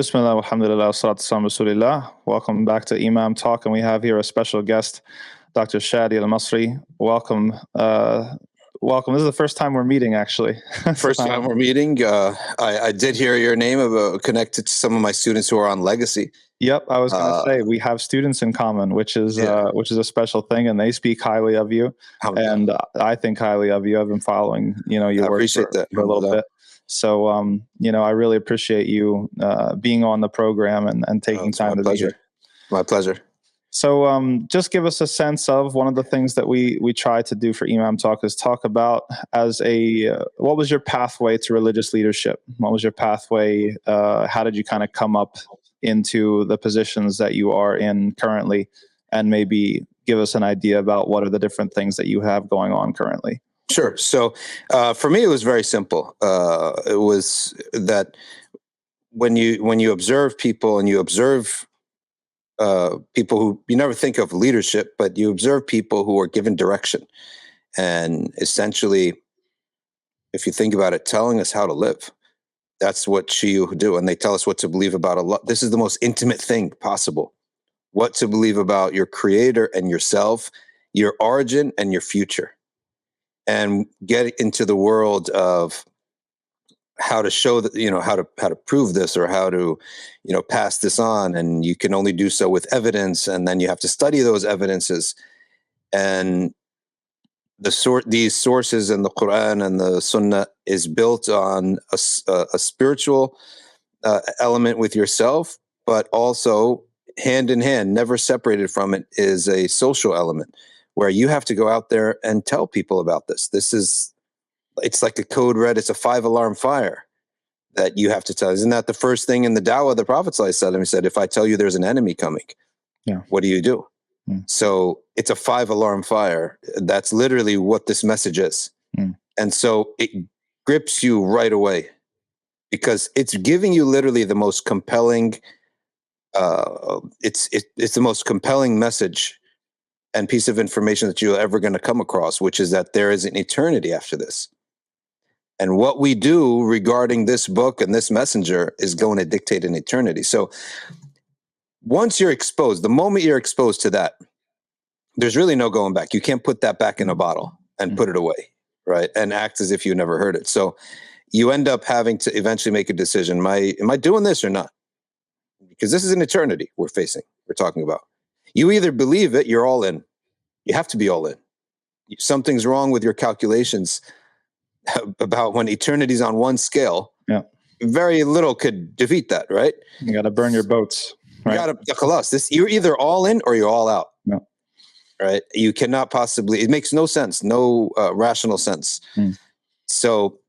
Bismillah, alhamdulillah, salatu salam rasulillah. Welcome back to Imam Talk, and we have here a special guest, Dr. Shadee Elmasry. Welcome. Welcome. This is the first time we're meeting, actually. First time we're meeting. I did hear your name connected to some of my students who are on Legacy. Yep, I was going to say we have students in common, which is a special thing, and they speak highly of you, and I think highly of you. I've been following, your work for a little bit. So, I really appreciate you being on the program and taking time to be here. My pleasure. So just give us a sense of one of the things that we try to do for Imam Talk is talk about what was your pathway to religious leadership? What was your pathway? How did you kind of come up into the positions that you are in currently? And maybe give us an idea about what are the different things that you have going on currently. Sure. So for me, it was very simple. It was that when you observe people and you observe people who you never think of leadership, but you observe people who are given direction and essentially, if you think about it, telling us how to live. That's what Shia do. And they tell us what to believe about Allah. This is the most intimate thing possible. What to believe about your creator and yourself, your origin and your future. And get into the world of how to show that, how to prove this or how to, pass this on. And you can only do so with evidence. And then you have to study those evidences. And these sources in the Quran and the Sunnah is built on a spiritual element with yourself, but also hand in hand, never separated from it, is a social element where you have to go out there and tell people about this. It's like a code red. It's a 5-alarm fire that you have to tell. Isn't that the first thing in the dawah of the Prophet ﷺ? He said, if I tell you there's an enemy coming, what do you do? So it's a 5-alarm fire. That's literally what this message is. And so it grips you right away because it's giving you literally the most compelling, it's the most compelling message and piece of information that you're ever going to come across, which is that there is an eternity after this. And what we do regarding this book and this messenger is going to dictate an eternity. So once you're exposed, the moment you're exposed to that, there's really no going back. You can't put that back in a bottle and put it away, right? And act as if you never heard it. So you end up having to eventually make a decision. Am I doing this or not? Because this is an eternity we're talking about. You either believe it, you're all in. You have to be all in. Something's wrong with your calculations about when eternity's on one scale. Yeah. Very little could defeat that, right? You got to burn your boats. Right? You're either all in or you're all out. No. Right? You cannot possibly, it makes no sense, no rational sense. So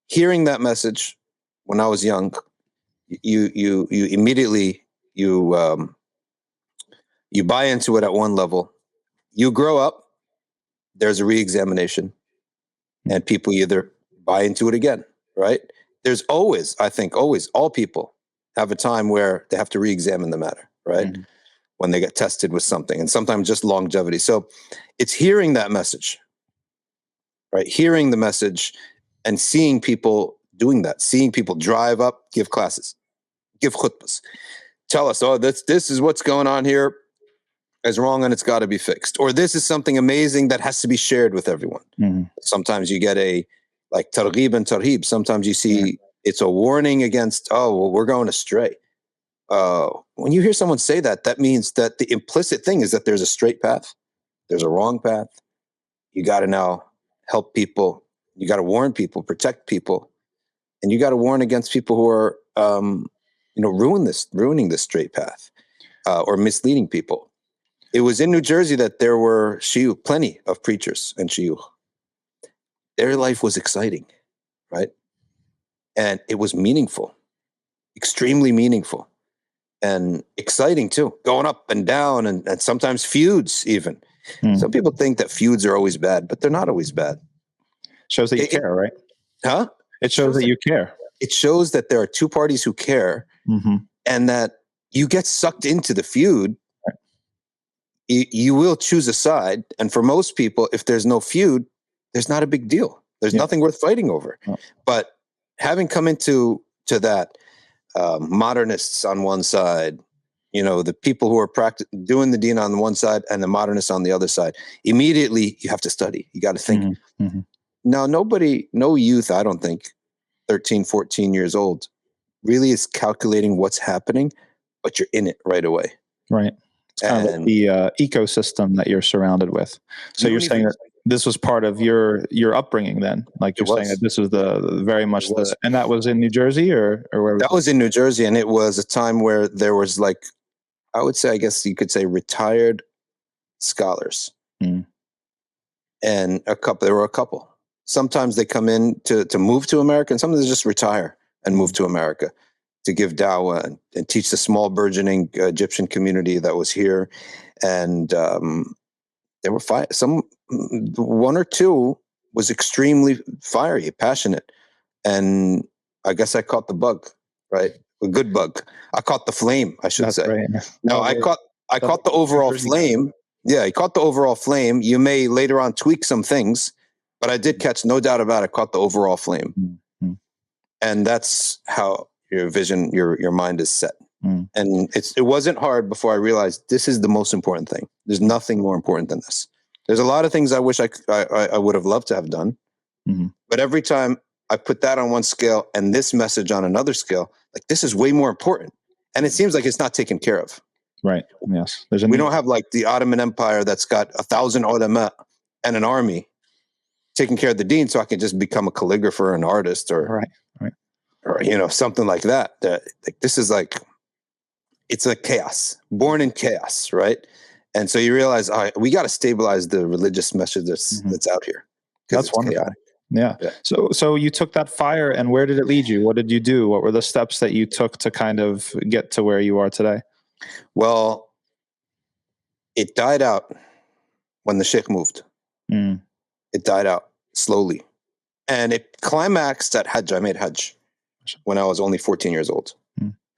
hearing that message when I was young, you immediately, you buy into it at one level. You grow up, there's a re-examination, and people either buy into it again, right? There's always, I think, all people have a time where they have to re-examine the matter, right? When they get tested with something, and sometimes just longevity. So it's hearing that message, right? Hearing the message and seeing people doing that, seeing people drive up, give classes, give khutbahs, tell us, oh, this is what's going on here is wrong and it's got to be fixed. Or this is something amazing that has to be shared with everyone. Sometimes you get like targhib and tarhib. Sometimes you see it's a warning against, we're going astray. When you hear someone say that, that means that the implicit thing is that there's a straight path. There's a wrong path. You got to now help people. You got to warn people, protect people. And you got to warn against people who are, ruining this straight path or misleading people. It was in New Jersey that there were plenty of preachers and shiyukh. Their life was exciting, right? And it was meaningful, extremely meaningful and exciting too, going up and down and sometimes feuds even. Some people think that feuds are always bad, but they're not always bad. Shows that you care, right? Huh? It shows that you care. It shows that there are two parties who care and that you get sucked into the feud. You will choose a side. And for most people, if there's no feud, there's not a big deal. There's nothing worth fighting over. But having come into that, modernists on one side, the people who are doing the deen on the one side and the modernists on the other side. Immediately, you have to study. You got to think. Now, no youth, I don't think, 13, 14 years old, really is calculating what's happening, but you're in it right away. Right. It's kind of like the ecosystem that you're surrounded with. So you're saying that this was part of your upbringing then? Like you're saying that this was very much and that was in New Jersey or where? That was in New Jersey, and it was a time where there was I would say, I guess you could say, retired scholars. And there were a couple. Sometimes they come in to move to America, and sometimes they just retire and move to America to give dawah and teach the small burgeoning Egyptian community that was here. And there were one or two was extremely fiery, passionate. And I guess I caught the bug, right? A good bug. I caught the flame, I should say. Right. No, I caught the overall flame. Yeah, I caught the overall flame. You may later on tweak some things, but I did catch, no doubt about it, caught the overall flame. And that's how your vision, your mind is set. And it wasn't hard before I realized this is the most important thing. There's nothing more important than this. There's a lot of things I wish I would have loved to have done. But every time I put that on one scale and this message on another scale, like this is way more important. And it seems like it's not taken care of. Right. Yes. We don't have like the Ottoman Empire that's got 1,000 ulama and an army taking care of the deen, so I can just become a calligrapher, an artist, or something like that. Like this is it's a chaos, born in chaos, right? And so you realize, all right, we got to stabilize the religious message that's out here. That's wonderful. Yeah. So you took that fire, and where did it lead you? What did you do? What were the steps that you took to kind of get to where you are today? Well, it died out when the sheikh moved. It died out slowly. And it climaxed at Hajj. I made Hajj when I was only 14 years old.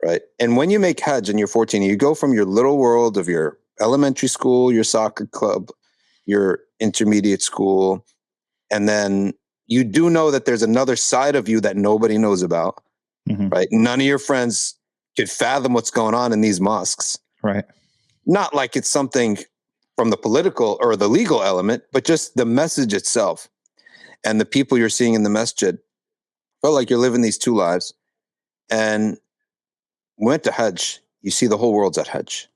Right. And when you make Hajj and you're 14, you go from your little world of your elementary school, your soccer club, your intermediate school, and then you do know that there's another side of you that nobody knows about, right? None of your friends could fathom what's going on in these mosques. Right. Not like it's something from the political or the legal element, but just the message itself. And the people you're seeing in the masjid felt like you're living these two lives. And went to Hajj, you see the whole world's at Hajj.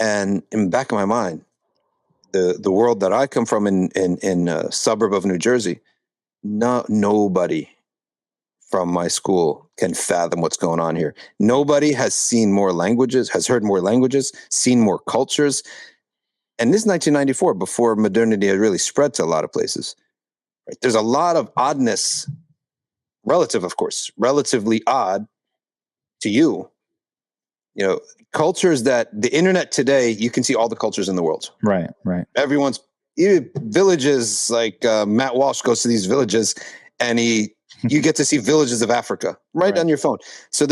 And in the back of my mind, the world that I come from in a suburb of New Jersey, nobody from my school can fathom what's going on here. Nobody has seen more languages, has heard more languages, seen more cultures. And this is 1994, before modernity had really spread to a lot of places. Right? There's a lot of oddness, relatively odd to you. Cultures that the internet today, you can see all the cultures in the world. Right. Everyone's villages, like Matt Walsh goes to these villages and you get to see villages of Africa right on your phone. So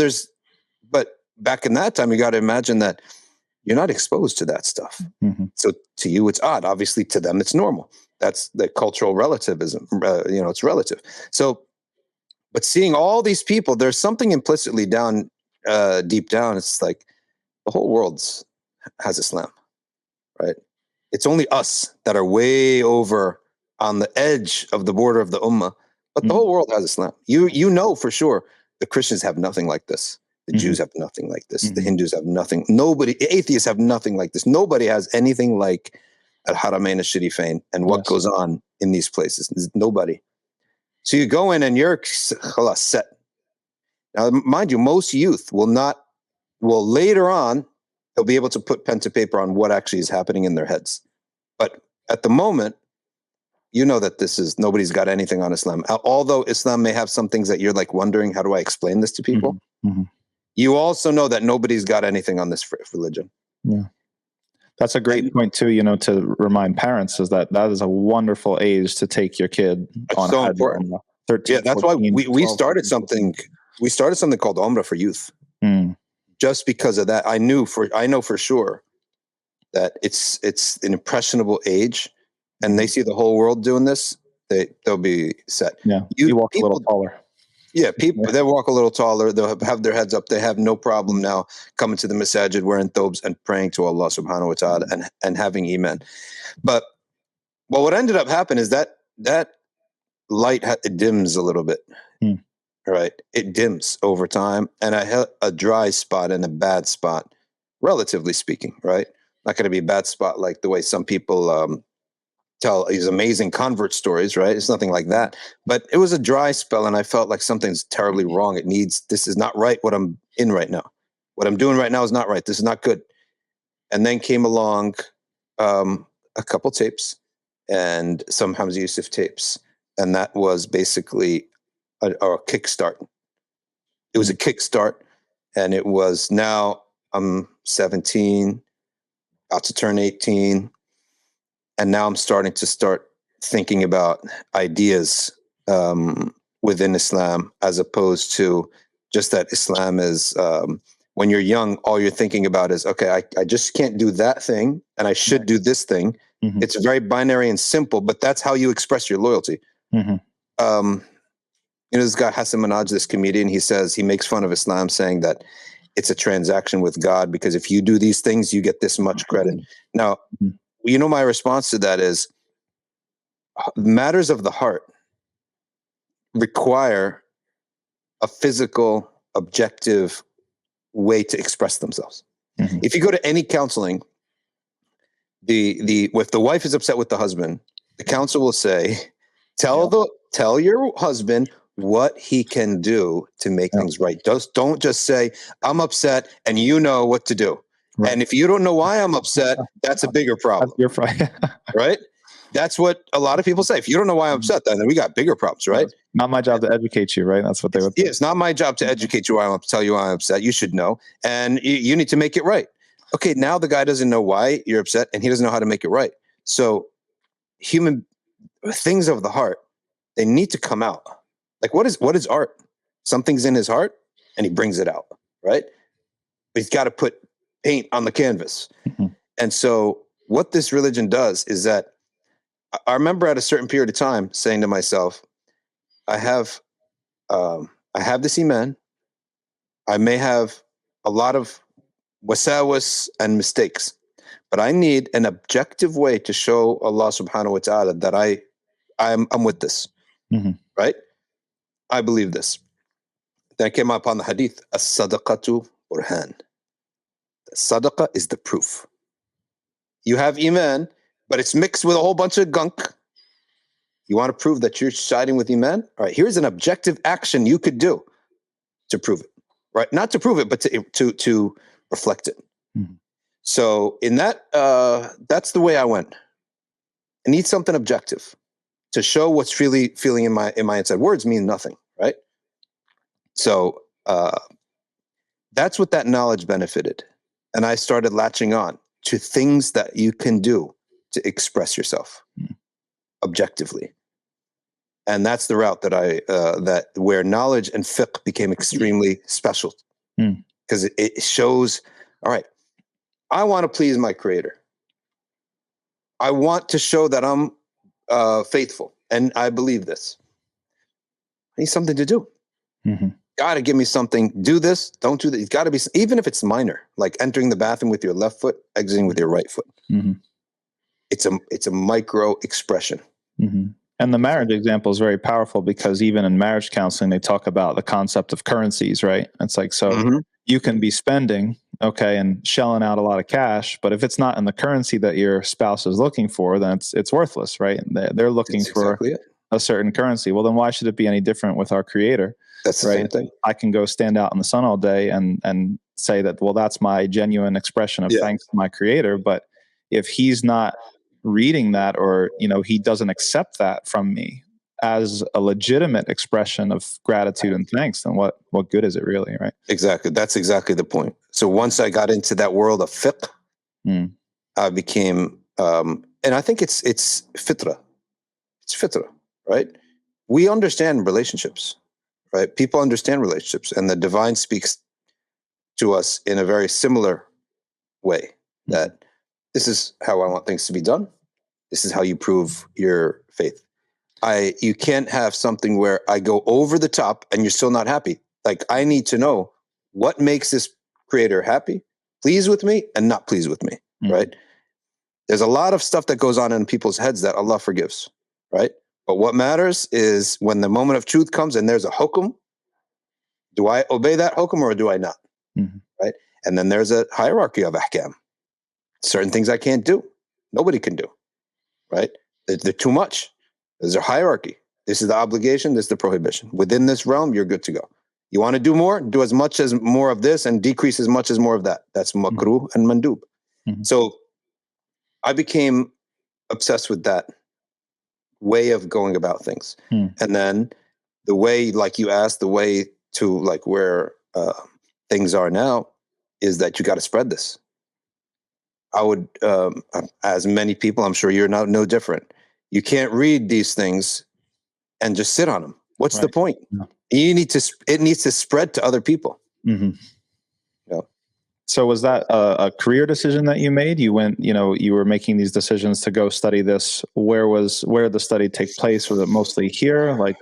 but back in that time, you got to imagine that you're not exposed to that stuff. So to you, it's odd. Obviously to them, it's normal. That's the cultural relativism. It's relative. So, but seeing all these people, there's something implicitly deep down, it's like the whole world has Islam, right? It's only us that are way over on the edge of the border of the ummah, but the whole world has Islam. You know for sure the Christians have nothing like this. The Jews have nothing like this. The Hindus have nothing. Atheists have nothing like this. Nobody has anything like Al-Haramain al-Sharifain and what goes on in these places. Nobody. So you go in and you're set. Now, mind you, most youth will later on, they'll be able to put pen to paper on what actually is happening in their heads. But at the moment, you know that nobody's got anything on Islam. Although Islam may have some things that you're like wondering, how do I explain this to people? You also know that nobody's got anything on this religion. Yeah. That's a great point too, to remind parents is that is a wonderful age to take your kid on so important. 13, yeah, that's 14, why we started something. We started something called Umrah for Youth. Just because of that, I know for sure that it's an impressionable age, and they see the whole world doing this, they'll be set. Yeah, you walk a little taller. Yeah, people, they walk a little taller. They'll have their heads up. They have no problem now coming to the masajid, wearing thobes and praying to Allah subhanahu wa ta'ala and having iman. But what ended up happening is that light, it dims a little bit, right? It dims over time. And I had a dry spot and a bad spot, relatively speaking, right? Not going to be a bad spot like the way some people tell these amazing convert stories, right? It's nothing like that. But it was a dry spell, and I felt like something's terribly wrong. This is not right what I'm in right now. What I'm doing right now is not right. This is not good. And then came along a couple tapes and some Hamza Yusuf tapes. And that was basically a kickstart. It was a kickstart. And it was, now I'm 17, about to turn 18. And now I'm starting to thinking about ideas within Islam, as opposed to just that Islam is, when you're young, all you're thinking about is, okay, I just can't do that thing, and I should do this thing. It's very binary and simple, but that's how you express your loyalty. This guy Hassan Minhaj, this comedian, he makes fun of Islam, saying that it's a transaction with God, because if you do these things, you get this much credit. Now, my response to that is, matters of the heart require a physical, objective way to express themselves. If you go to any counseling, if the wife is upset with the husband, the counselor will say, tell your husband what he can do to make things right. Don't just say, I'm upset and you know what to do. Right. And if you don't know why I'm upset, that's a bigger problem. You're right. Right? That's what a lot of people say. If you don't know why I'm upset, then we got bigger problems, right? Not my job to educate you, right? That's what they would say. It's not my job to educate you tell you why I'm upset. You should know. And you need to make it right. Okay, now the guy doesn't know why you're upset, and he doesn't know how to make it right. So human things of the heart, they need to come out. Like, what is art? Something's in his heart, and he brings it out, right? But he's got to put paint on the canvas. And so what this religion does is that, I remember at a certain period of time saying to myself, I have this iman. I may have a lot of wasawis and mistakes, but I need an objective way to show Allah subhanahu wa ta'ala that I'm with this, right? I believe this. Then I came upon the hadith, as-sadaqatu burhan. Sadaqah is the proof. You have iman, but it's mixed with a whole bunch of gunk. You want to prove that you're siding with iman? All right, here's an objective action you could do to prove it, right? Not to prove it, but to reflect it. So in that, that's the way I went. I need something objective to show what's really feeling in my inside. Words mean nothing, right? So that's what that knowledge benefited. And I started latching on to things that you can do to express yourself objectively. And that's the route that where knowledge and fiqh became extremely special, because it shows, all right, I want to please my creator. I want to show that I'm faithful, and I believe this. I need something to do. Got to give me something. Do this, don't do that. It's got to be, even if it's minor, like entering the bathroom with your left foot, exiting with your right foot. It's a micro expression. And the marriage example is very powerful, because even in marriage counseling, they talk about the concept of currencies, right? It's like, so you can be spending, okay, and shelling out a lot of cash, but if it's not in the currency that your spouse is looking for, then it's worthless, right? They're looking for a certain currency. Well, then why should it be any different with our creator? That's the same thing. I can go stand out in the sun all day and say that, well, that's my genuine expression of thanks to my creator. But if he's not reading that, or he doesn't accept that from me as a legitimate expression of gratitude and thanks, then what good is it really, right? Exactly. That's exactly the point. So once I got into that world of fiqh, I became, and I think it's fitra. It's fitra, right? We understand relationships, right? People understand relationships, and the divine speaks to us in a very similar way, that this is how I want things to be done. This is how you prove your faith. You can't have something where I go over the top and you're still not happy. Like, I need to know what makes this creator happy, pleased with me, and not pleased with me, right? There's a lot of stuff that goes on in people's heads that Allah forgives, right? But what matters is when the moment of truth comes and there's a hukum, do I obey that hukum or do I not, right? And then there's a hierarchy of ahkam. Certain things I can't do. Nobody can do, right? They're too much. There's a hierarchy. This is the obligation. This is the prohibition. Within this realm, you're good to go. You want to do more? Do as much as more of this and decrease as much as more of that. That's makruh and mandub. So I became obsessed with that way of going about things. And then the way, like you asked, the way to like where things are now is that you got to spread this. I would, as many people, I'm sure you're no different. You can't read these things and just sit on them. What's the point? You need to. It needs to spread to other people. So was that a career decision that you made? You went, you were making these decisions to go study this. Where did the study take place? Was it mostly here? Like,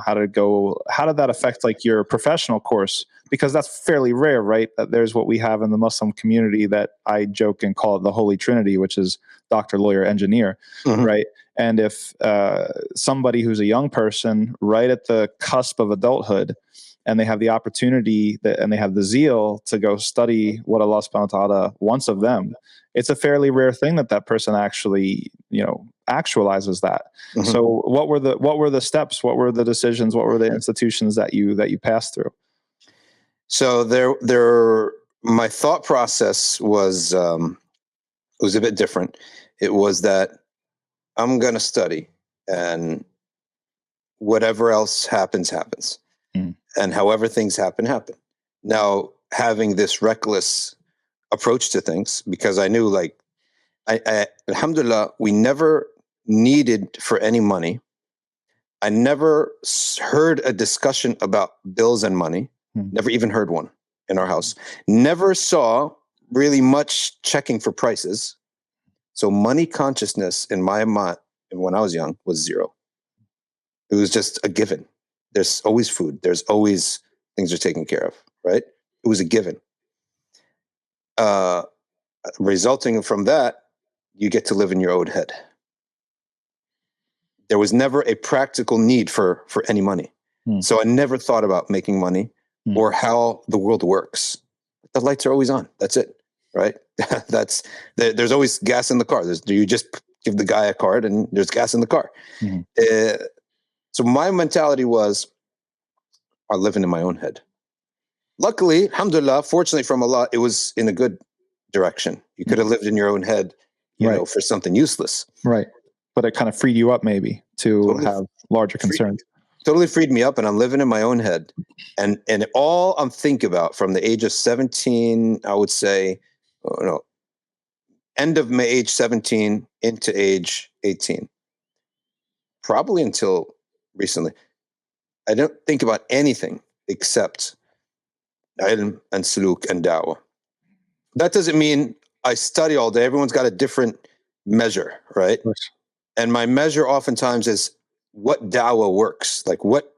how did it go? How did that affect like your professional course? Because that's fairly rare, right? That there's what we have in the Muslim community that I joke and call it the Holy Trinity, which is doctor, lawyer, engineer, right? And if somebody who's a young person right at the cusp of adulthood, and they have the opportunity and they have the zeal to go study what Allah subhanahu wa ta'ala wants of them, it's a fairly rare thing that person actually, actualizes that. So what were the steps? What were the decisions? What were the institutions that you passed through? So my thought process was a bit different. It was that I'm going to study and whatever else happens. And however things happen. Now, having this reckless approach to things, because I knew, like, I alhamdulillah, we never needed for any money. I never heard a discussion about bills and money. Never even heard one in our house. Never saw really much checking for prices. So money consciousness in my mind when I was young was zero. It was just a given. There's always food. There's always things are taken care of, right? It was a given. Resulting from that, you get to live in your own head. There was never a practical need for any money. So I never thought about making money or how the world works. The lights are always on. That's it, right? There's always gas in the car. You just give the guy a card and there's gas in the car. So my mentality was, I'm living in my own head. Luckily, alhamdulillah, fortunately from Allah, it was in a good direction. You could have lived in your own head, you know, for something useless. Right. But it kind of freed you up maybe to have larger concerns. Totally freed me up, and I'm living in my own head. And all I'm thinking about from the age of 17, I would say, end of my age 17 into age 18. Probably until recently. I don't think about anything except ilm and suluk and da'wah. That doesn't mean I study all day. Everyone's got a different measure, right? And my measure oftentimes is what da'wah works. Like what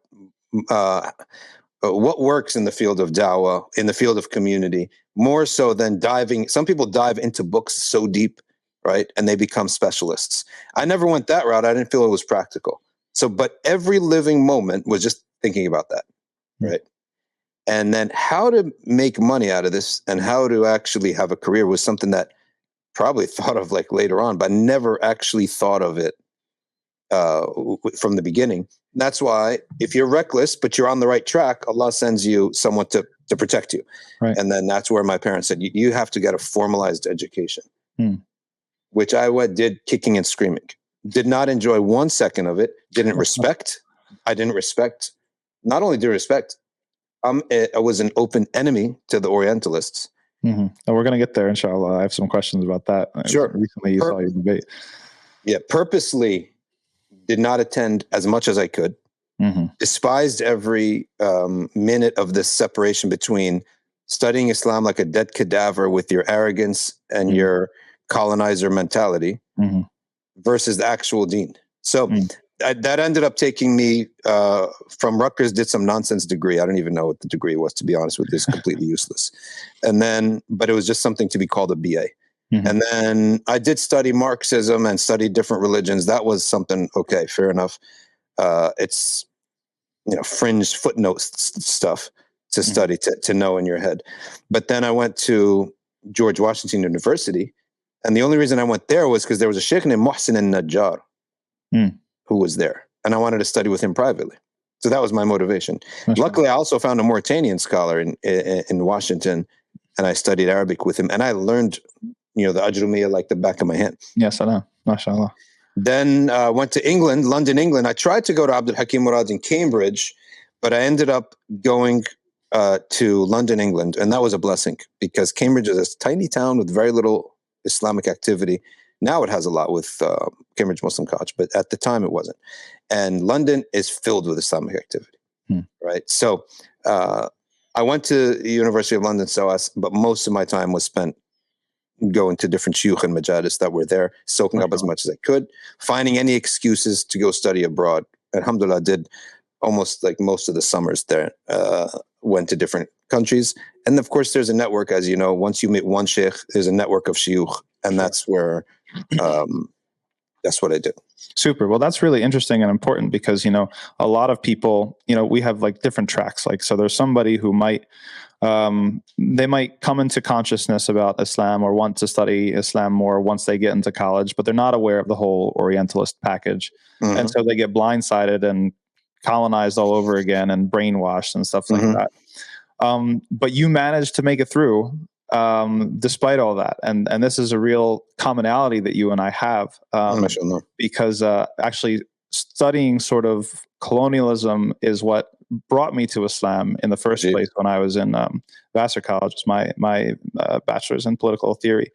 works in the field of da'wah, in the field of community, more so than diving. Some people dive into books so deep, right? And they become specialists. I never went that route. I didn't feel it was practical. So, but every living moment was just thinking about that, right? And then how to make money out of this and how to actually have a career was something that probably thought of like later on, but never actually thought of it from the beginning. That's why if you're reckless, but you're on the right track, Allah sends you someone to protect you. Right. And then that's where my parents said, you have to get a formalized education, which I did kicking and screaming. Did not enjoy 1 second of it. Didn't respect. I didn't respect. Not only did I respect, I was an open enemy to the Orientalists. And we're going to get there, inshallah. I have some questions about that. Sure. Recently you saw your debate. Yeah, purposely did not attend as much as I could. Despised every minute of this separation between studying Islam like a dead cadaver with your arrogance and your colonizer mentality versus the actual deen. So that ended up taking me from Rutgers, did some nonsense degree. I don't even know what the degree was, to be honest with you. It's completely useless. And then, but it was just something to be called a BA. Mm-hmm. And then I did study Marxism and studied different religions. That was something, okay, fair enough. It's, fringe footnotes stuff to study, to know in your head. But then I went to George Washington University. And the only reason I went there was because there was a sheikh named Mohsin al-Najjar who was there. And I wanted to study with him privately. So that was my motivation. Luckily, I also found a Mauritanian scholar in Washington, and I studied Arabic with him. And I learned, the Ajrumiyya like the back of my hand. Yes, I know. MashaAllah. Then went to England, London, England. I tried to go to Abdul Hakim Murad in Cambridge, but I ended up going to London, England. And that was a blessing because Cambridge is a tiny town with very little Islamic activity. Now it has a lot with Cambridge Muslim College, but at the time it wasn't. And London is filled with Islamic activity, right? So I went to the University of London, but most of my time was spent going to different shuyukh and majalis that were there, soaking up as much as I could, finding any excuses to go study abroad. Alhamdulillah, did almost like most of the summers there, went to different countries. And of course, there's a network, as you know, once you meet one sheikh, there's a network of shuyukh, and that's where, that's what I did. Super. Well, that's really interesting and important because, a lot of people, we have like different tracks. Like, so there's somebody who might, they might come into consciousness about Islam or want to study Islam more once they get into college, but they're not aware of the whole Orientalist package. Mm-hmm. And so they get blindsided and colonized all over again and brainwashed and stuff like that. But you managed to make it through despite all that. And this is a real commonality that you and I have because actually studying sort of colonialism is what brought me to Islam in the first place when I was in Vassar College, my bachelor's in political theory.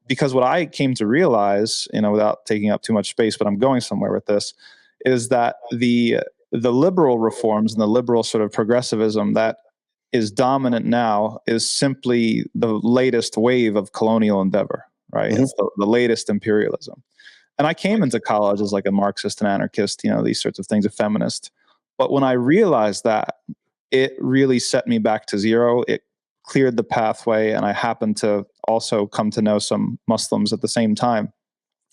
Because what I came to realize, without taking up too much space, but I'm going somewhere with this, is that the liberal reforms and the liberal sort of progressivism that is dominant now is simply the latest wave of colonial endeavor, right? It's the latest imperialism. And I came into college as like a Marxist and anarchist, these sorts of things, a feminist. But when I realized that, it really set me back to zero. It cleared the pathway, and I happened to also come to know some Muslims at the same time.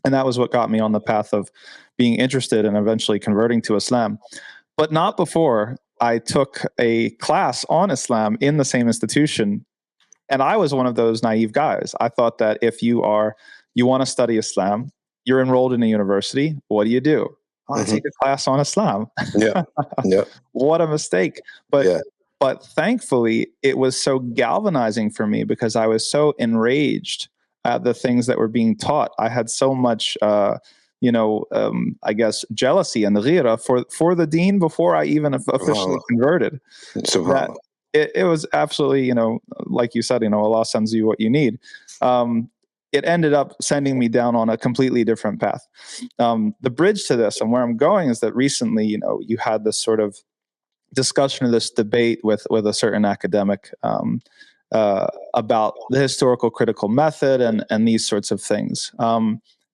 And that was what got me on the path of being interested and eventually converting to Islam. But not before I took a class on Islam in the same institution. And I was one of those naive guys. I thought that if you want to study Islam, you're enrolled in a university, what do? I take a class on Islam. Yeah. What a mistake. But thankfully, it was so galvanizing for me because I was so enraged at the things that were being taught. I had so much, I guess, jealousy and ghira for the deen before I even officially converted. That it was absolutely, like you said, Allah sends you what you need. It ended up sending me down on a completely different path. The bridge to this and where I'm going is that recently, you had this sort of discussion of this debate with a certain academic about the historical critical method and these sorts of things.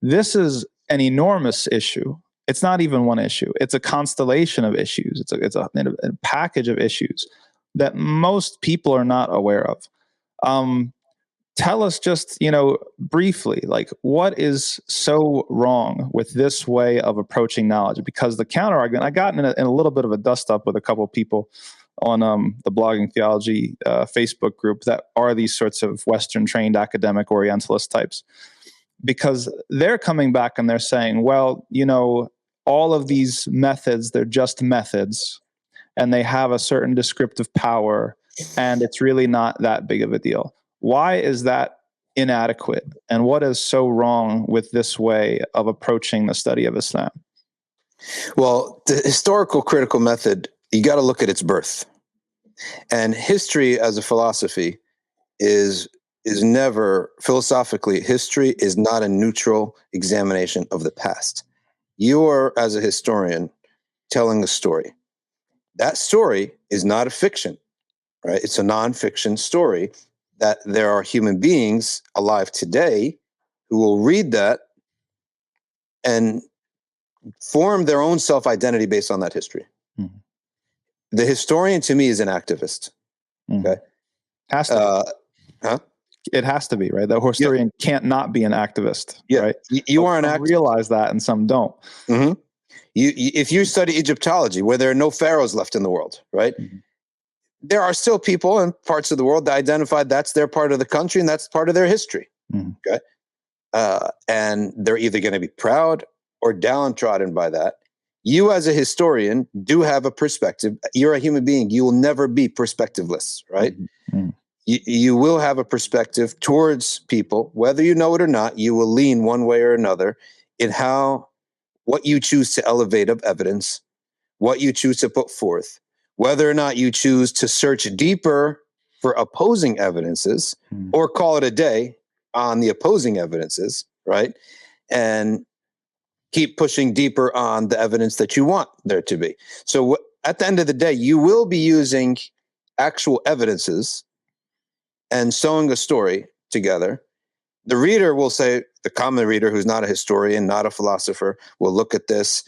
This is an enormous issue. It's not even one issue. It's a constellation of issues. It's a package of issues that most people are not aware of. Tell us just, briefly, like what is so wrong with this way of approaching knowledge? Because the counter argument, I got in a little bit of a dust up with a couple of people on the Blogging Theology Facebook group that are these sorts of Western trained academic Orientalist types, because they're coming back and they're saying, well, all of these methods, they're just methods and they have a certain descriptive power and it's really not that big of a deal. Why is that inadequate? And what is so wrong with this way of approaching the study of Islam? Well, the historical critical method, you got to look at its birth. And history as a philosophy is never, philosophically, history is not a neutral examination of the past. You are, as a historian, telling a story. That story is not a fiction, right? It's a nonfiction story that there are human beings alive today who will read that and form their own self-identity based on that history. Mm-hmm. The historian to me is an activist. Mm-hmm. Okay. Has to be. It has to be, right? The historian can't not be an activist, right? You are an activist. Realize that, and some don't. Mm-hmm. If you study Egyptology, where there are no pharaohs left in the world, right? Mm-hmm. There are still people in parts of the world that identify that's their part of the country and that's part of their history. Mm-hmm. Okay. And they're either going to be proud or downtrodden by that. You as a historian do have a perspective. You're a human being. You will never be perspectiveless, right? Mm-hmm. You will have a perspective towards people, whether you know it or not. You will lean one way or another in what you choose to elevate of evidence, what you choose to put forth, whether or not you choose to search deeper for opposing evidences or call it a day on the opposing evidences, right? And keep pushing deeper on the evidence that you want there to be. So at the end of the day, you will be using actual evidences and sewing a story together. The reader will say, the common reader who's not a historian, not a philosopher, will look at this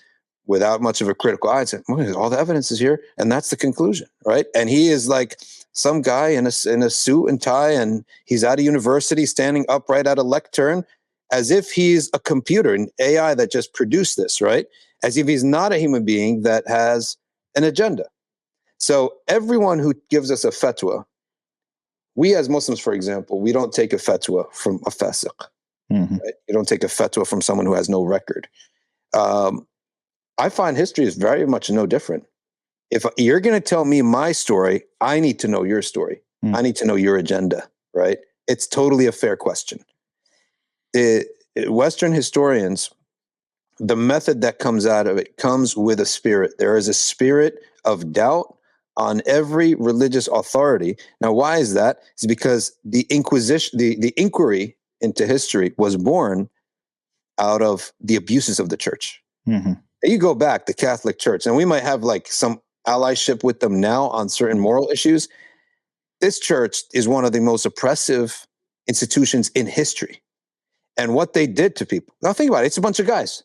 without much of a critical eye and say, all the evidence is here. And that's the conclusion, right? And he is like some guy in a suit and tie, and he's at a university standing upright at a lectern as if he's a computer, an AI that just produced this, right? As if he's not a human being that has an agenda. So everyone who gives us a fatwa, we as Muslims, for example, we don't take a fatwa from a fasiq. Mm-hmm. Right? You don't take a fatwa from someone who has no record. I find history is very much no different. If you're going to tell me my story, I need to know your story. I need to know your agenda, right? It's totally a fair question. Western historians, the method that comes out of it comes with a spirit. There is a spirit of doubt on every religious authority. Now, why is that? It's because the Inquisition, the inquiry into history was born out of the abuses of the church. Mm-hmm. You go back, the Catholic Church, and we might have like some allyship with them now on certain moral issues. This church is one of the most oppressive institutions in history. And what they did to people. Now think about it. It's a bunch of guys.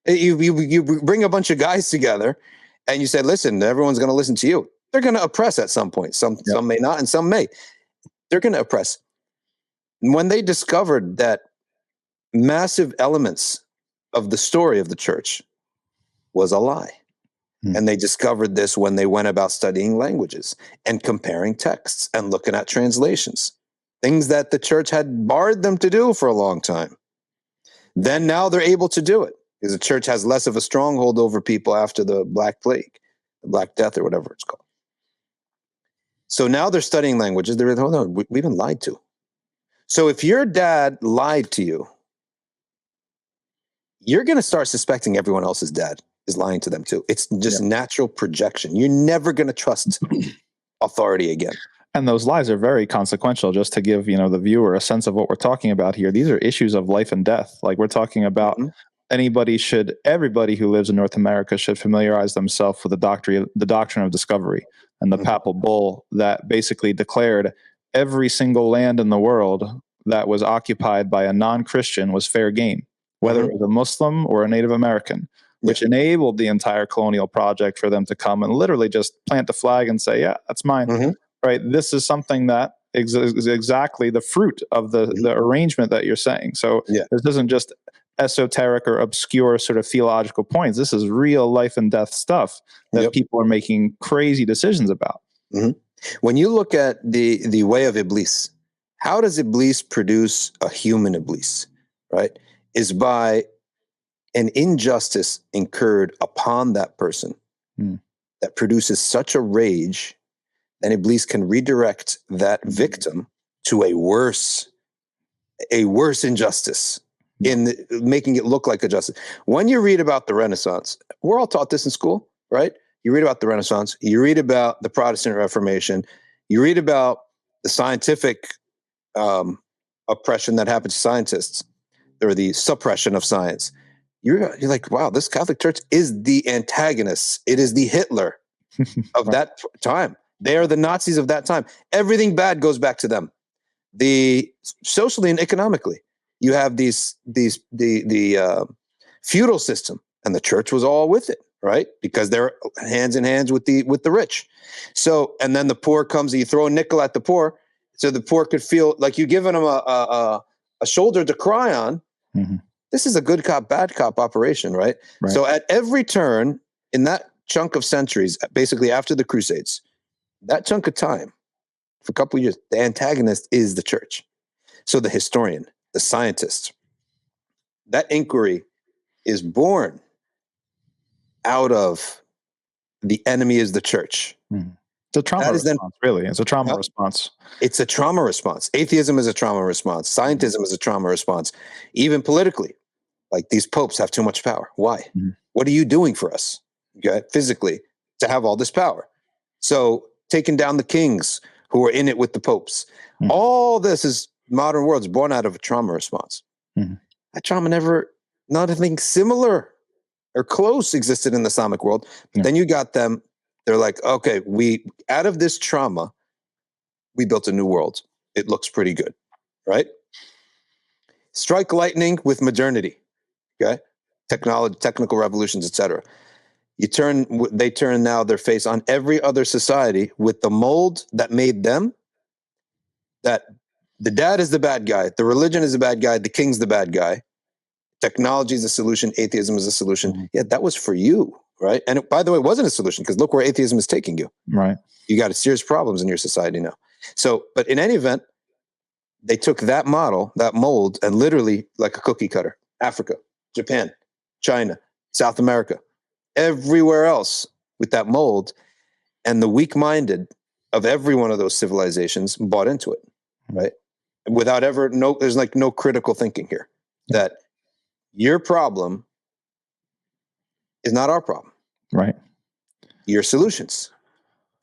You bring a bunch of guys together and you say, listen, everyone's going to listen to you. They're going to oppress at some point. Some may not, and some may. They're going to oppress. And when they discovered that massive elements of the story of the church was a lie. And they discovered this when they went about studying languages and comparing texts and looking at translations, things that the church had barred them to do for a long time. Then now they're able to do it because the church has less of a stronghold over people after the Black Plague, the Black Death, or whatever it's called. So now they're studying languages. They're like, oh no, we've been lied to. So if your dad lied to you, you're going to start suspecting everyone else's dad is lying to them too. It's just natural projection. You're never going to trust authority again. And those lies are very consequential. Just to give, the viewer a sense of what we're talking about here. These are issues of life and death. Like we're talking about everybody who lives in North America should familiarize themselves with the doctrine of discovery and the papal bull that basically declared every single land in the world that was occupied by a non-Christian was fair game, whether it was a Muslim or a Native American, which enabled the entire colonial project for them to come and literally just plant the flag and say, yeah, that's mine. Right. This is something that is exactly the fruit of the arrangement that you're saying. So this isn't just esoteric or obscure sort of theological points. This is real life and death stuff that people are making crazy decisions about. When you look at the way of Iblis, how does Iblis produce a human Iblis, right? Is by an injustice incurred upon that person that produces such a rage, then Iblis can redirect that victim to a worse injustice in making it look like a justice. When you read about the Renaissance, we're all taught this in school, right? You read about the Renaissance, you read about the Protestant Reformation, you read about the scientific oppression that happened to scientists, or the suppression of science. You're like, wow, this Catholic Church is the antagonist. It is the Hitler of that time. They are the Nazis of that time. Everything bad goes back to them. Socially and economically, you have the feudal system and the church was all with it, right? Because they're hands in hands with the rich. So, and then the poor comes and you throw a nickel at the poor, so the poor could feel like you're giving them a shoulder to cry on. Mm-hmm. This is a good cop, bad cop operation, right? So at every turn in that chunk of centuries, basically after the Crusades, that chunk of time, for a couple of years, the antagonist is the church. So the historian, the scientist, that inquiry is born out of the enemy is the church. Mm-hmm. It's a trauma response, really. It's a trauma response. It's a trauma response. Atheism is a trauma response. Scientism is a trauma response. Even politically, like these popes have too much power. Why? Mm-hmm. What are you doing for us, physically, to have all this power? So taking down the kings who are in it with the popes. Mm-hmm. All this is modern world is born out of a trauma response. Mm-hmm. That trauma nothing similar or close existed in the Islamic world. But then you got them. They're like, okay, out of this trauma, we built a new world. It looks pretty good, right? Strike lightning with modernity, okay? Technology, technical revolutions, etc. They turn now their face on every other society with the mold that made them. That the dad is the bad guy, the religion is the bad guy, the king's the bad guy. Technology is a solution, atheism is a solution. Mm-hmm. Yeah, that was for you, right? And by the way, it wasn't a solution because look where atheism is taking you. Right. You got serious problems in your society now. So, but in any event, they took that model, that mold, and literally like a cookie cutter, Africa, Japan, China, South America, everywhere else with that mold, and the weak-minded of every one of those civilizations bought into it, right? Without there's like no critical thinking here. That your problem is not our problem. Right. Your solutions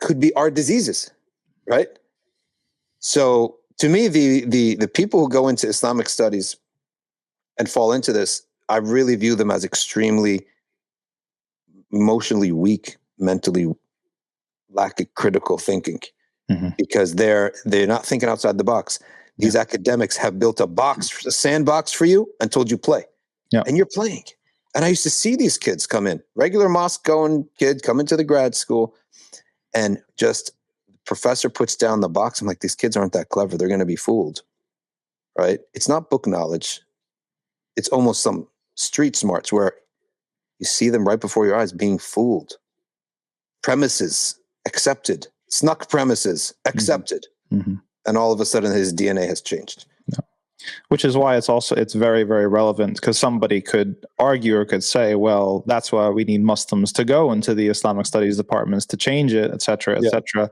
could be our diseases, right? So to me, the people who go into Islamic studies and fall into this, I really view them as extremely emotionally weak, mentally lacking critical thinking, because they're not thinking outside the box. These academics have built a sandbox for you and told you play. Yeah. And you're playing. And I used to see these kids come in, regular mosque-going kid come into the grad school, and just professor puts down the box. I'm like, these kids aren't that clever. They're going to be fooled, right? It's not book knowledge. It's almost some street smarts where you see them right before your eyes being fooled. Premises accepted, snuck premises accepted. Mm-hmm. And all of a sudden his DNA has changed. Yeah. Which is why it's very, very relevant, because somebody could argue or could say, well, that's why we need Muslims to go into the Islamic studies departments to change it, et cetera, et cetera.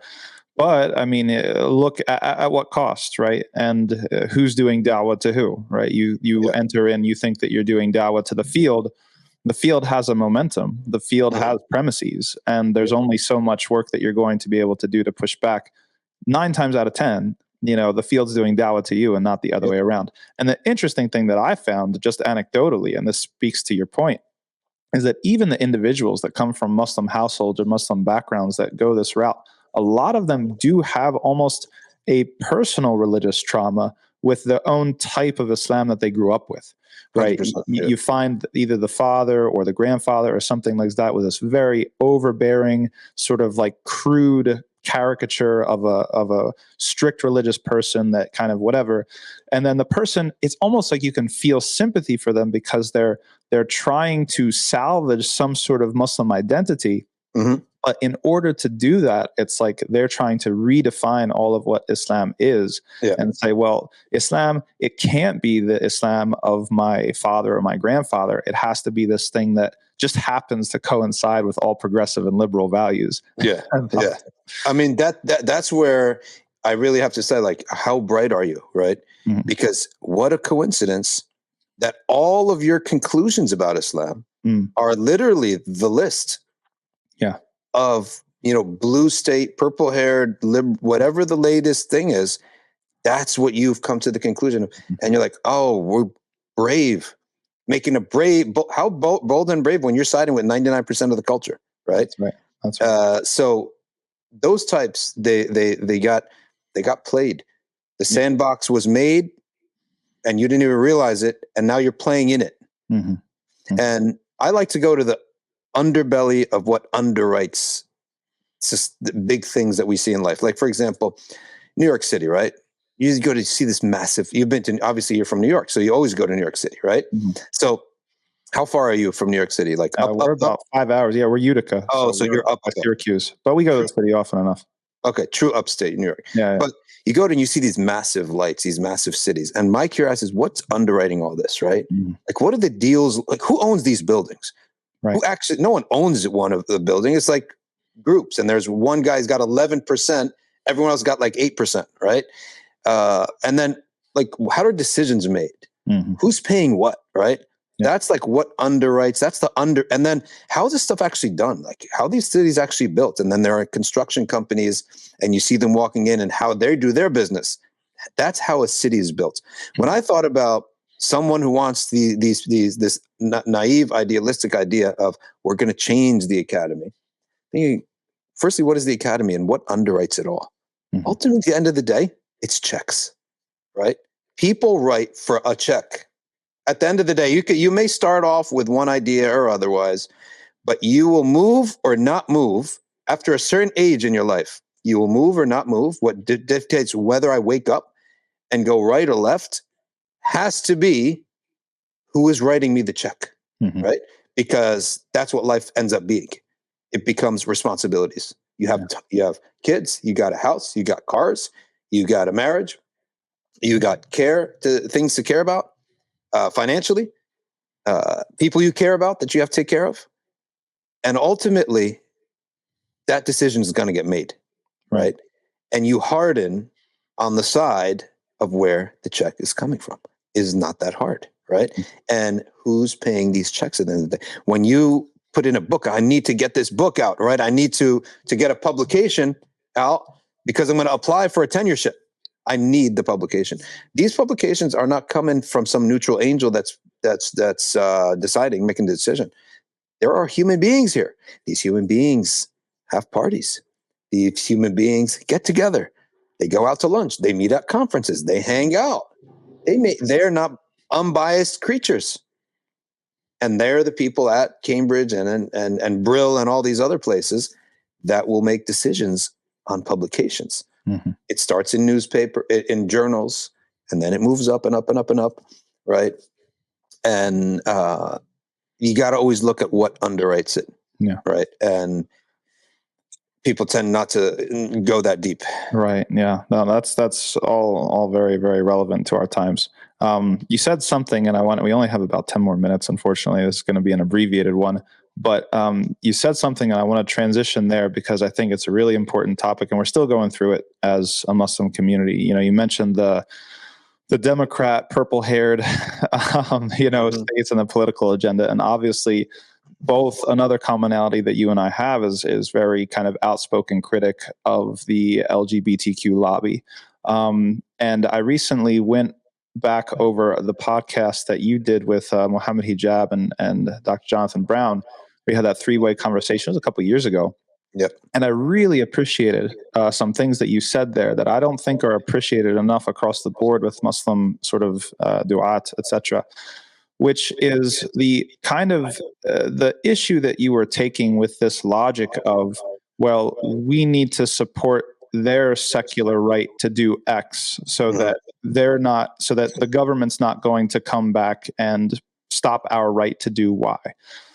But I mean, look at what cost, right? And who's doing da'wah to who, right? You enter in, you think that you're doing da'wah to the field. The field has a momentum. The field has premises, and there's only so much work that you're going to be able to do to push back. 9 times out of 10, the field's doing da'wah to you and not the other way around. And the interesting thing that I found, just anecdotally, and this speaks to your point, is that even the individuals that come from Muslim households or Muslim backgrounds that go this route, a lot of them do have almost a personal religious trauma with their own type of Islam that they grew up with, right? You find either the father or the grandfather or something like that with this very overbearing, sort of like crude caricature of a strict religious person, that kind of whatever. And then the person, it's almost like you can feel sympathy for them because they're trying to salvage some sort of Muslim identity. Mm-hmm. But in order to do that, it's like they're trying to redefine all of what Islam is and say, well, Islam, it can't be the Islam of my father or my grandfather. It has to be this thing that just happens to coincide with all progressive and liberal values. Yeah. Yeah. I mean, that's where I really have to say, like, how bright are you, right? Mm-hmm. Because what a coincidence that all of your conclusions about Islam are literally the list. Yeah. Of, blue state, purple haired, whatever the latest thing is, that's what you've come to the conclusion of. And you're like, oh, we're brave, making a brave, how bold and brave when you're siding with 99% of the culture, right? That's right. That's right. So those types, they got played. The sandbox was made and you didn't even realize it. And now you're playing in it. Mm-hmm. Mm-hmm. And I like to go to the underbelly of what underwrites just the big things that we see in life. Like, for example, New York City, right? You go to see this massive, you've been to, obviously you're from New York, so you always go to New York City, right? Mm-hmm. So how far are you from New York City? Like we're about 5 hours. Yeah, we're Utica. Oh, so you're up by Syracuse, but we go to the city often enough. Okay, true upstate New York. Yeah. But you go and you see these massive lights, these massive cities. And my curiosity is, what's underwriting all this, right? Mm-hmm. Like, what are the deals? Like, who owns these buildings? Right. Who actually, no one owns one of the building. It's like groups. And there's one guy's got 11%. Everyone else got like 8%, right? And then, like, how are decisions made? Mm-hmm. Who's paying what, right? Yeah. That's like what underwrites. That's the under. And then how is this stuff actually done? Like, how are these cities actually built? And then there are construction companies, and you see them walking in and how they do their business. That's how a city is built. When I thought about someone who wants this naive, idealistic idea of we're going to change the academy, thinking, firstly, what is the academy and what underwrites it all? Mm-hmm. Ultimately, at the end of the day, it's checks, right? People write for a check. At the end of the day, you may start off with one idea or otherwise, but you will move or not move after a certain age in your life. You will move or not move. What dictates whether I wake up and go right or left has to be who is writing me the check, mm-hmm. right? Because that's what life ends up being. It becomes responsibilities. You have kids, you got a house, you got cars, you got a marriage, you got things to care about. Financially, people you care about that you have to take care of. And ultimately, that decision is going to get made, right? And you harden on the side of where the check is coming from. Is not that hard, right? Mm-hmm. And who's paying these checks at the end of the day? When you put in a book, I need to get this book out, right? I need to get a publication out because I'm going to apply for a tenureship. I need the publication. These publications are not coming from some neutral angel that's deciding, making the decision. There are human beings here. These human beings have parties. These human beings get together. They go out to lunch. They meet at conferences. They hang out. They're not unbiased creatures. And they're the people at Cambridge and Brill and all these other places that will make decisions on publications. Mm-hmm. It starts in in journals, and then it moves up and up and up and up, right? And you got to always look at what underwrites it, right? And people tend not to go that deep, right? Yeah, no, that's all very, very relevant to our times. You said something, and we only have about 10 more minutes. Unfortunately, this is going to be an abbreviated one. But you said something, and I want to transition there because I think it's a really important topic, and we're still going through it as a Muslim community. You mentioned the Democrat, purple-haired, mm-hmm. states and the political agenda, and obviously, both another commonality that you and I have is very kind of outspoken critic of the LGBTQ lobby. And I recently went back over the podcast that you did with Mohammed Hijab and Dr. Jonathan Brown. We had that 3-way conversation. It was a couple of years ago. Yep. And I really appreciated some things that you said there that I don't think are appreciated enough across the board with Muslim sort of du'at, etc., which is the kind of the issue that you were taking with this logic of, well, we need to support their secular right to do X so mm-hmm. that so that the government's not going to come back and stop our right to do Y.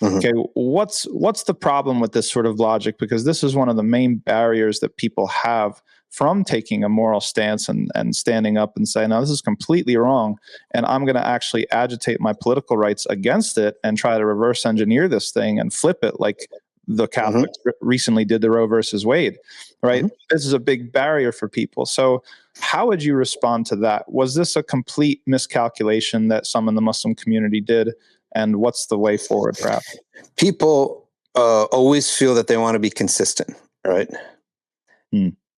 Mm-hmm. Okay, what's the problem with this sort of logic? Because this is one of the main barriers that people have from taking a moral stance and standing up and saying, no, this is completely wrong, and I'm going to actually agitate my political rights against it and try to reverse engineer this thing and flip it like the Catholics mm-hmm. recently did to Roe versus Wade, right? Mm-hmm. This is a big barrier for people. So how would you respond to that? Was this a complete miscalculation that some in the Muslim community did? And what's the way forward, perhaps? People always feel that they want to be consistent, right?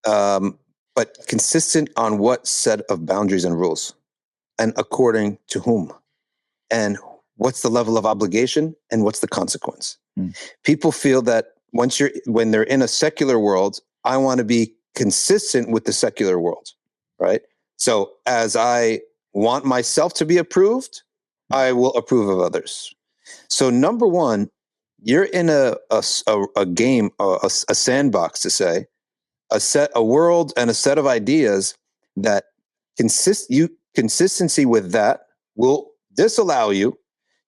But consistent on what set of boundaries and rules, and according to whom, and what's the level of obligation, and what's the consequence. People feel that when they're in a secular world, I want to be consistent with the secular world, right? So as I want myself to be approved, I will approve of others. So number one, you're in a game, a sandbox to say, a world and a set of ideas that consistency with that will disallow you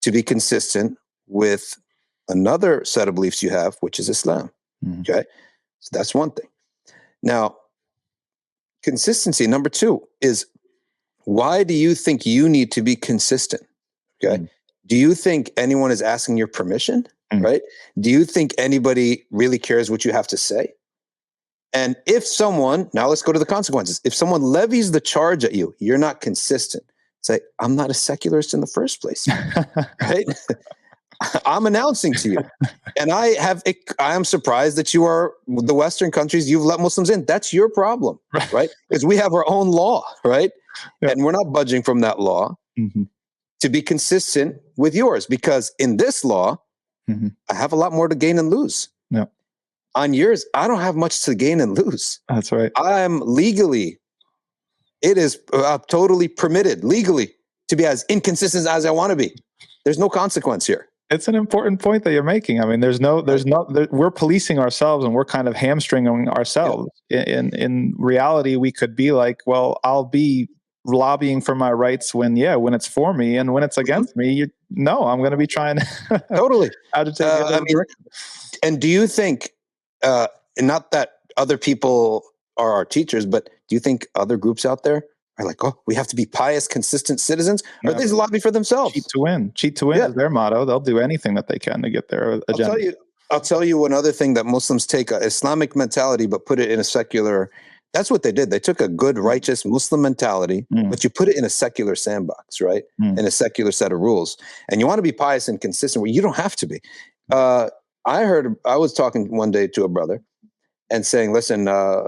to be consistent with another set of beliefs you have, which is Islam. Okay. So that's one thing. Now, consistency, number two, is why do you think you need to be consistent? Okay. Do you think anyone is asking your permission? Right? Do you think anybody really cares what you have to say? And if someone, now let's go to the consequences. If someone levies the charge at you, you're not consistent. Say, I'm not a secularist in the first place. Right? I'm announcing to you. And I am surprised that you are the Western countries, you've let Muslims in. That's your problem, right? Because we have our own law, right? Yeah. And we're not budging from that law to be consistent with yours, because in this law, I have a lot more to gain and lose. Yeah. On yours, I don't have much to gain and lose. That's right. I'm legally, it is totally permitted legally to be as inconsistent as I want to be. There's no consequence here. It's an important point that you're making. I mean, we're policing ourselves and we're kind of hamstringing ourselves. Yeah. In reality, we could be like, well, I'll be lobbying for my rights when it's for me, and when it's against me, I'm going to be trying to totally agitate. And do you think, not that other people are our teachers, but do you think other groups out there are like, oh, we have to be pious, consistent citizens, or they lobby for themselves? Cheat to win is their motto. They'll do anything that they can to get their agenda. I'll tell you one other thing that Muslims take an Islamic mentality, but put it in a secular. That's what they did. They took a good, righteous Muslim mentality, but you put it in a secular sandbox, right? In a secular set of rules. And you want to be pious and consistent. Well, you don't have to be. I was talking one day to a brother and saying, listen,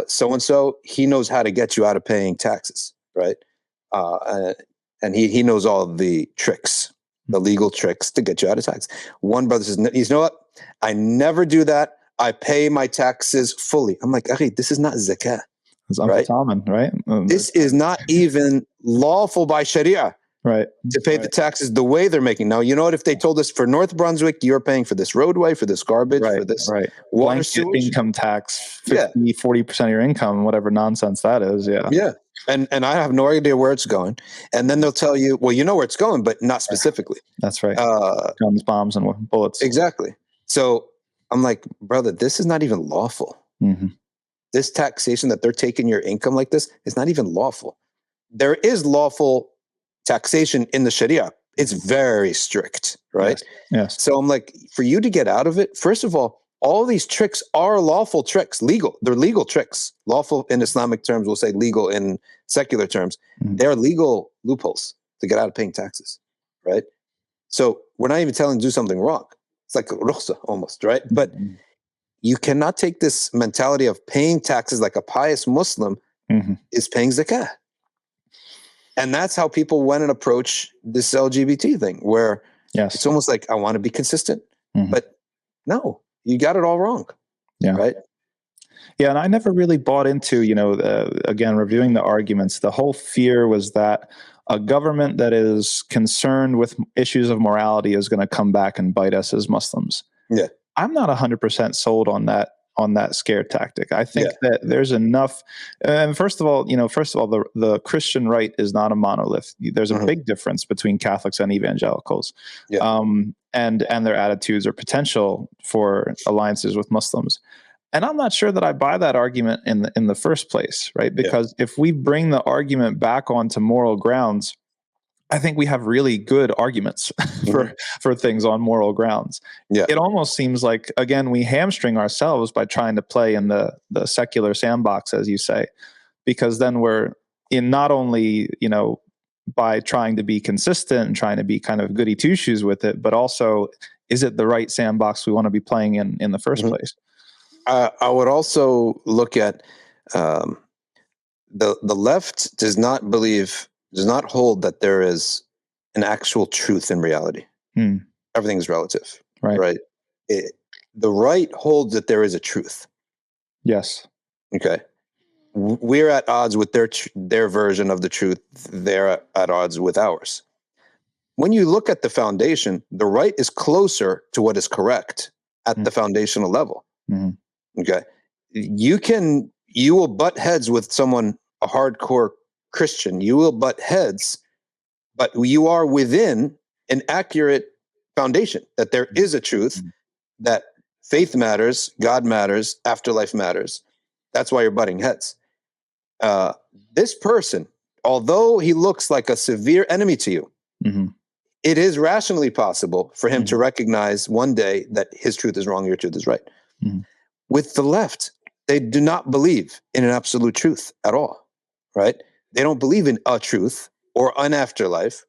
so-and-so, he knows how to get you out of paying taxes, right? And he knows all the tricks, the legal tricks to get you out of tax. One brother says, you know what? I never do that. I pay my taxes fully. I'm like, Akhi, this is not zakah. Right? Right? This is not even lawful by Sharia, right? To pay the taxes the way they're making. Now, you know what? If they told us for North Brunswick, you're paying for this roadway, for this garbage, for this water sewage, income tax, 40% of your income, whatever nonsense that is. Yeah. Yeah. And I have no idea where it's going. And then they'll tell you, well, you know where it's going, but not specifically. That's right. Guns, bombs, and bullets. Exactly. So I'm like, brother, this is not even lawful. This taxation that they're taking your income like this is not even lawful. There is lawful taxation in the Sharia. It's very strict, right? Yes. So I'm like, for you to get out of it, first of all these tricks are lawful tricks, legal. They're legal tricks. Lawful in Islamic terms, we'll say legal in secular terms. They're legal loopholes to get out of paying taxes, right? So we're not even telling you to do something wrong. It's like rukhsa almost, right? But you cannot take this mentality of paying taxes like a pious Muslim is paying zakah. And that's how people went and approach this LGBT thing, where it's almost like, I want to be consistent, but no, you got it all wrong. Yeah. Right. Yeah. And I never really bought into, again, reviewing the arguments, the whole fear was that a government that is concerned with issues of morality is going to come back and bite us as Muslims. Yeah. I'm not 100% sold on that scare tactic. I think that there's enough. And first of all, the Christian right is not a monolith. There's a big difference between Catholics and evangelicals, and their attitudes or potential for alliances with Muslims. And I'm not sure that I buy that argument in the first place, right? Because if we bring the argument back onto moral grounds, I think we have really good arguments for things on moral grounds. Yeah. It almost seems like, again, we hamstring ourselves by trying to play in the secular sandbox, as you say, because then we're in not only, by trying to be consistent and trying to be kind of goody two shoes with it, but also, is it the right sandbox we want to be playing in the first place? I would also look at the left does not hold that there is an actual truth in reality. Everything is relative, right? The right holds that there is a truth. Yes. Okay. We're at odds with their version of the truth. They're at odds with ours. when you look at the foundation, the right is closer to what is correct at the foundational level. Okay. You will butt heads with someone, a hardcore Christian. You will butt heads, but you are within an accurate foundation that there is a truth, that faith matters, God matters, afterlife matters. That's why you're butting heads. This person, although he looks like a severe enemy to you, it is rationally possible for him to recognize one day that his truth is wrong, your truth is right. With the left, they do not believe in an absolute truth at all, right? They don't believe in a truth or an afterlife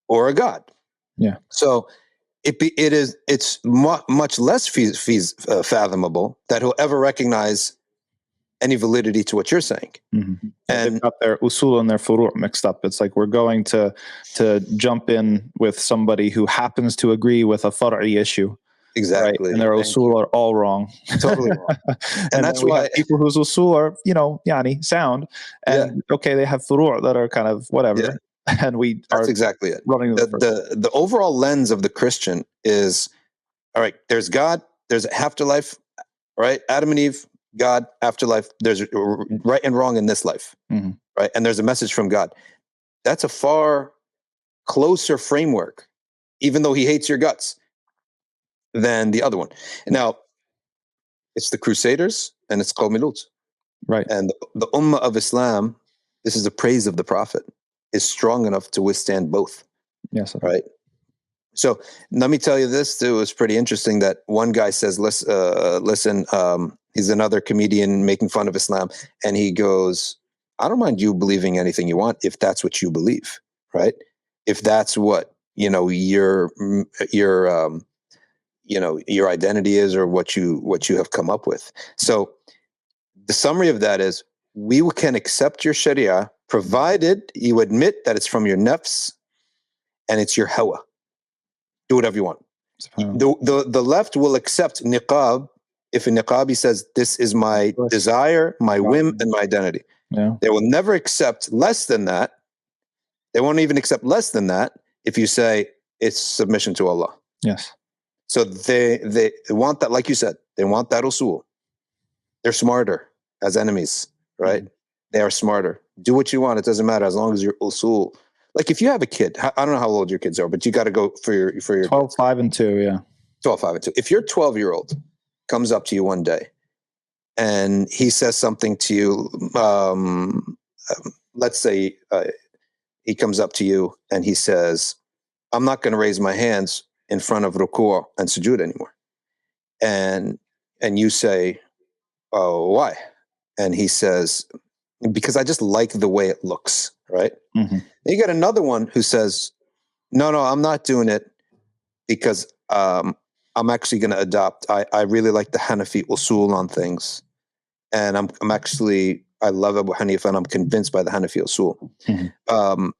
or a God. Yeah. So it's much less fathomable that he'll ever recognize any validity to what you're saying. And they've got their usul and their furu' mixed up. It's like we're going to jump in with somebody who happens to agree with a far'i issue. Exactly. Right? And their usul are all wrong. Totally wrong. And that's why have people whose usul are, yani, sound. And okay, they have furu' that are kind of whatever. Yeah. And that's exactly it. Running the overall lens of the Christian is, all right, there's God, there's afterlife, right? Adam and Eve, God, afterlife, there's right and wrong in this life, right? And there's a message from God. That's a far closer framework, even though he hates your guts, than the other one. Now, it's the Crusaders and it's Qawm Lut. Right. And the Ummah of Islam, this is a praise of the Prophet, is strong enough to withstand both. Yes. Right. So let me tell you this too. It's pretty interesting that one guy says, listen, he's another comedian making fun of Islam. And he goes, I don't mind you believing anything you want if that's what you believe. Right. If that's what, your identity is, or what you have come up with. So the summary of that is, we can accept your Sharia provided you admit that it's from your nafs and it's your hawa. Do whatever you want. The left will accept niqab if a niqabi says, this is my desire, my whim, and my identity. Yeah. They will never accept less than that. They won't even accept less than that if you say it's submission to Allah. Yes. So they want that, like you said, they want that usul. They're smarter as enemies, right? They are smarter. Do what you want. It doesn't matter as long as you're usul. Like if you have a kid, I don't know how old your kids are, but you got to go for your 12, 5, and 2. Yeah. 12, 5, and 2. If your 12-year-old comes up to you one day and he says something to you, let's say he comes up to you and he says, I'm not going to raise my hands in front of ruku' and sujood anymore. And you say, oh, why? And he says, because I just like the way it looks, right? Then you got another one who says, no, I'm not doing it because I'm actually going to adopt. I really like the Hanafi usul on things. And I'm actually, I love Abu Hanifa and I'm convinced by the Hanafi usul.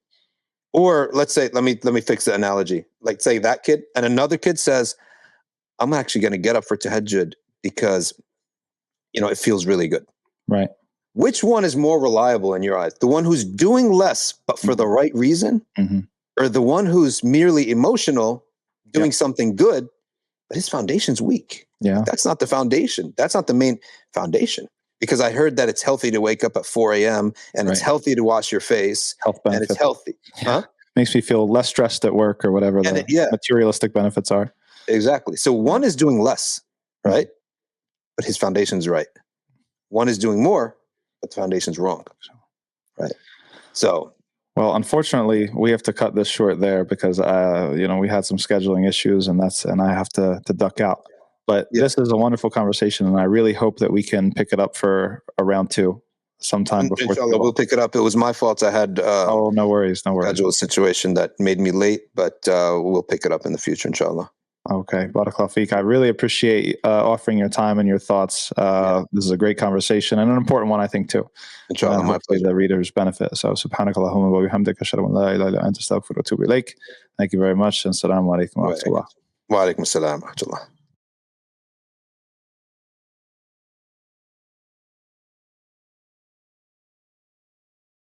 Or let's say, let me fix the analogy. Like say that kid and another kid says, I'm actually going to get up for tahajjud because, it feels really good. Right. Which one is more reliable in your eyes? The one who's doing less, but for the right reason? Or the one who's merely emotional, doing something good, but his foundation's weak? Yeah. That's not the foundation. That's not the main foundation. Because I heard that it's healthy to wake up at 4 a.m. and it's healthy to wash your face. Health benefits. And it's healthy. Yeah. Makes me feel less stressed at work or whatever the materialistic benefits are. Exactly. So one is doing less, right? But his foundation's right. One is doing more, but the foundation's wrong. Right. So. Well, unfortunately, we have to cut this short there because, we had some scheduling issues and I have to duck out. But this is a wonderful conversation, and I really hope that we can pick it up for a round 2 sometime before. Inshallah, we'll pick it up. It was my fault. I had no worries. Schedule situation that made me late, but we'll pick it up in the future, inshallah. Okay, Barakallah feek. I really appreciate offering your time and your thoughts. This is a great conversation and an important one, I think, too. Inshallah, my pleasure. The readers benefit. So, subhanakallahumma wa bihamdika ashhadu an la ilaha illa anta astaghfiruka wa atubu ilaik. Thank you very much, and assalamu alaikum wa rahmatullah. Wa alaikum assalam wa rahmatullah.